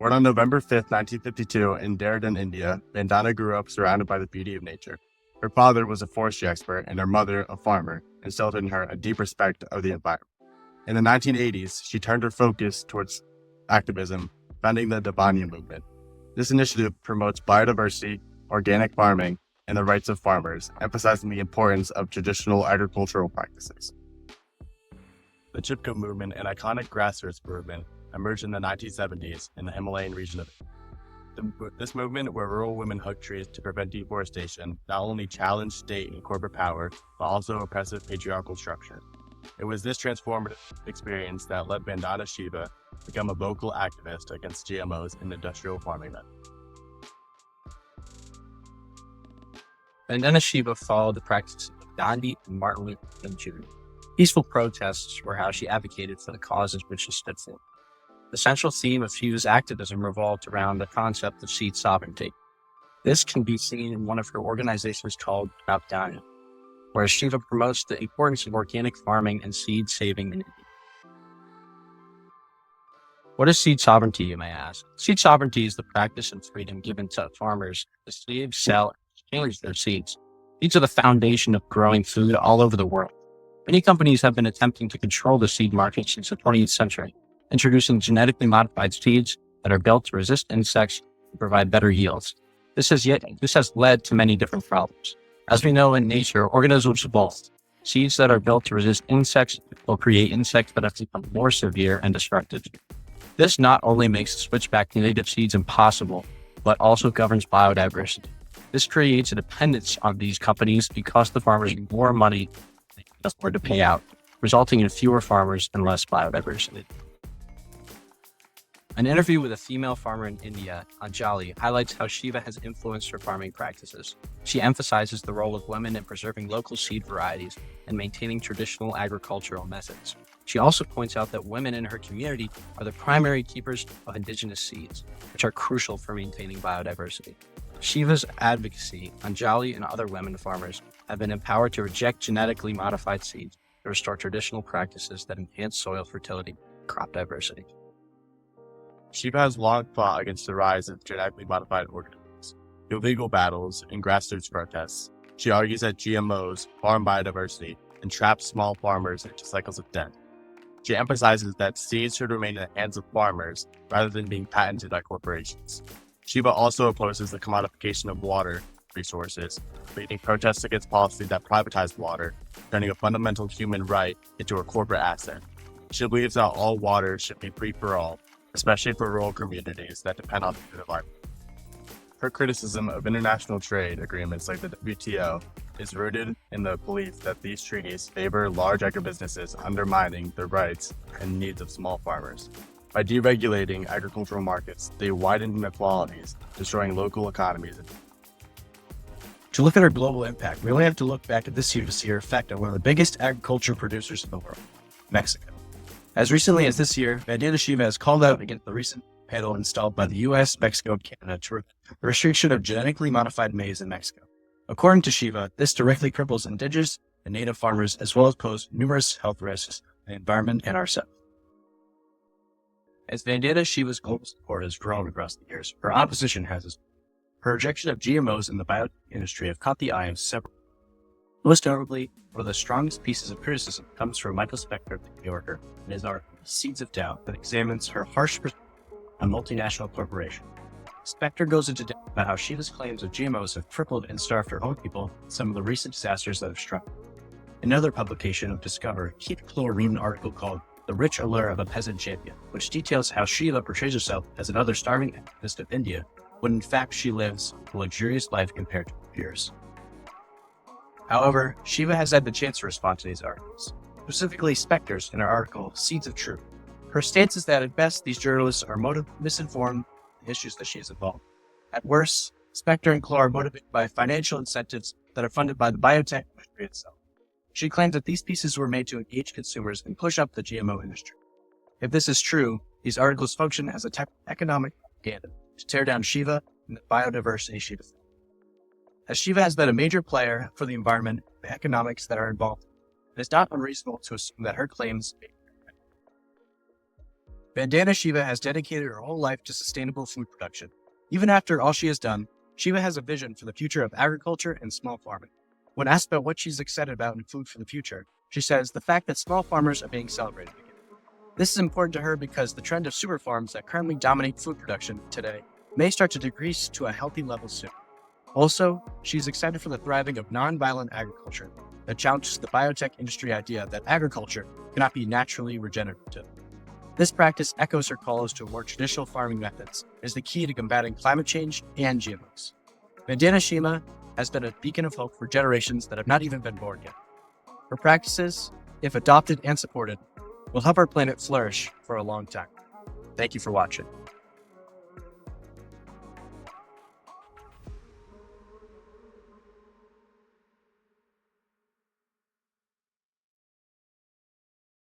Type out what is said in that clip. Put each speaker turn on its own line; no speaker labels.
Born on November 5th, 1952 in Dehradun, India, Vandana grew up surrounded by the beauty of nature. Her father was a forestry expert and her mother a farmer, instilled in her a deep respect of the environment. In the 1980s, she turned her focus towards activism, founding the Dabania movement. This initiative promotes biodiversity, organic farming, and the rights of farmers, emphasizing the importance of traditional agricultural practices. The Chipko movement, an iconic grassroots movement, emerged in the 1970s in the Himalayan region of India. This movement, where rural women hug trees to prevent deforestation, not only challenged state and corporate power, but also oppressive patriarchal structure. It was this transformative experience that led Vandana Shiva to become a vocal activist against GMOs in industrial farming methods.
Vandana Shiva followed the practices of Gandhi and Martin Luther King Jr. Peaceful protests were how she advocated for the causes which she stood for. The central theme of Shiva's activism revolved around the concept of seed sovereignty. This can be seen in one of her organizations called Vandana, where Shiva promotes the importance of organic farming and seed saving in India. What is seed sovereignty, you may ask? Seed sovereignty is the practice and freedom given to farmers to save, sell, and exchange their seeds. These are the foundation of growing food all over the world. Many companies have been attempting to control the seed market since the 20th century, introducing genetically modified seeds that are built to resist insects and provide better yields. This has led to many different problems. As we know in nature, organisms evolve. Seeds that are built to resist insects will create insects that have become more severe and destructive. This not only makes the switch back to native seeds impossible, but also governs biodiversity. This creates a dependence on these companies because the farmers need more money than they can afford to pay out, resulting in fewer farmers and less biodiversity. An interview with a female farmer in India, Anjali, highlights how Shiva has influenced her farming practices. She emphasizes the role of women in preserving local seed varieties and maintaining traditional agricultural methods. She also points out that women in her community are the primary keepers of indigenous seeds, which are crucial for maintaining biodiversity. Shiva's advocacy, Anjali and other women farmers have been empowered to reject genetically modified seeds to restore traditional practices that enhance soil fertility and crop diversity.
Shiva has long fought against the rise of genetically modified organisms. Through legal battles and grassroots protests, she argues that GMOs harm biodiversity and trap small farmers into cycles of death. She emphasizes that seeds should remain in the hands of farmers rather than being patented by corporations. Shiva also opposes the commodification of water resources, leading protests against policies that privatize water, turning a fundamental human right into a corporate asset. She believes that all water should be free for all, especially for rural communities that depend on the environment. Her criticism of international trade agreements like the WTO is rooted in the belief that these treaties favor large agribusinesses, undermining the rights and needs of small farmers. By deregulating agricultural markets, they widen inequalities, destroying local economies.
To look at our global impact, we only have to look back at this year to see her effect on one of the biggest agriculture producers in the world, Mexico. As recently as this year, Vandana Shiva has called out against the recent panel installed by the US, Mexico, and Canada to the restriction of genetically modified maize in Mexico. According to Shiva, this directly cripples indigenous and native farmers as well as poses numerous health risks to the environment and ourselves. As Vandana Shiva's global support has grown across the years, her opposition has as well. Her rejection of GMOs in the biotech industry have caught the eye of several. Most notably, one of the strongest pieces of criticism comes from Michael Spector of the New Yorker in his article, Seeds of Doubt, that examines her harsh perspective on multinational corporations. Spector goes into depth about how Shiva's claims of GMOs have crippled and starved her own people in some of the recent disasters that have struck. Another publication of Discover, Keith Clore read an article called The Rich Allure of a Peasant Champion, which details how Shiva portrays herself as another starving activist of India, when in fact she lives a luxurious life compared to her peers. However, Shiva has had the chance to respond to these articles, specifically Spector's in her article, Seeds of Truth. Her stance is that at best, these journalists are misinformed in the issues that she is involved in. At worst, Spector and Clore are motivated by financial incentives that are funded by the biotech industry itself. She claims that these pieces were made to engage consumers and push up the GMO industry. If this is true, these articles function as a type of economic propaganda to tear down Shiva and the biodiversity she defends. As Shiva has been a major player for the environment and the economics that are involved, it is not unreasonable to assume that her claims Vandana Shiva has dedicated her whole life to sustainable food production. Even after all she has done, Shiva has a vision for the future of agriculture and small farming. When asked about what she's excited about in food for the future, she says the fact that small farmers are being celebrated again. This is important to her because the trend of super farms that currently dominate food production today may start to decrease to a healthy level soon. Also, she's excited for the thriving of non-violent agriculture that challenges the biotech industry idea that agriculture cannot be naturally regenerative. This practice echoes her calls to more traditional farming methods as the key to combating climate change and GMOs. Vandana Shiva has been a beacon of hope for generations that have not even been born yet. Her practices, if adopted and supported, will help our planet flourish for a long time. Thank you for watching.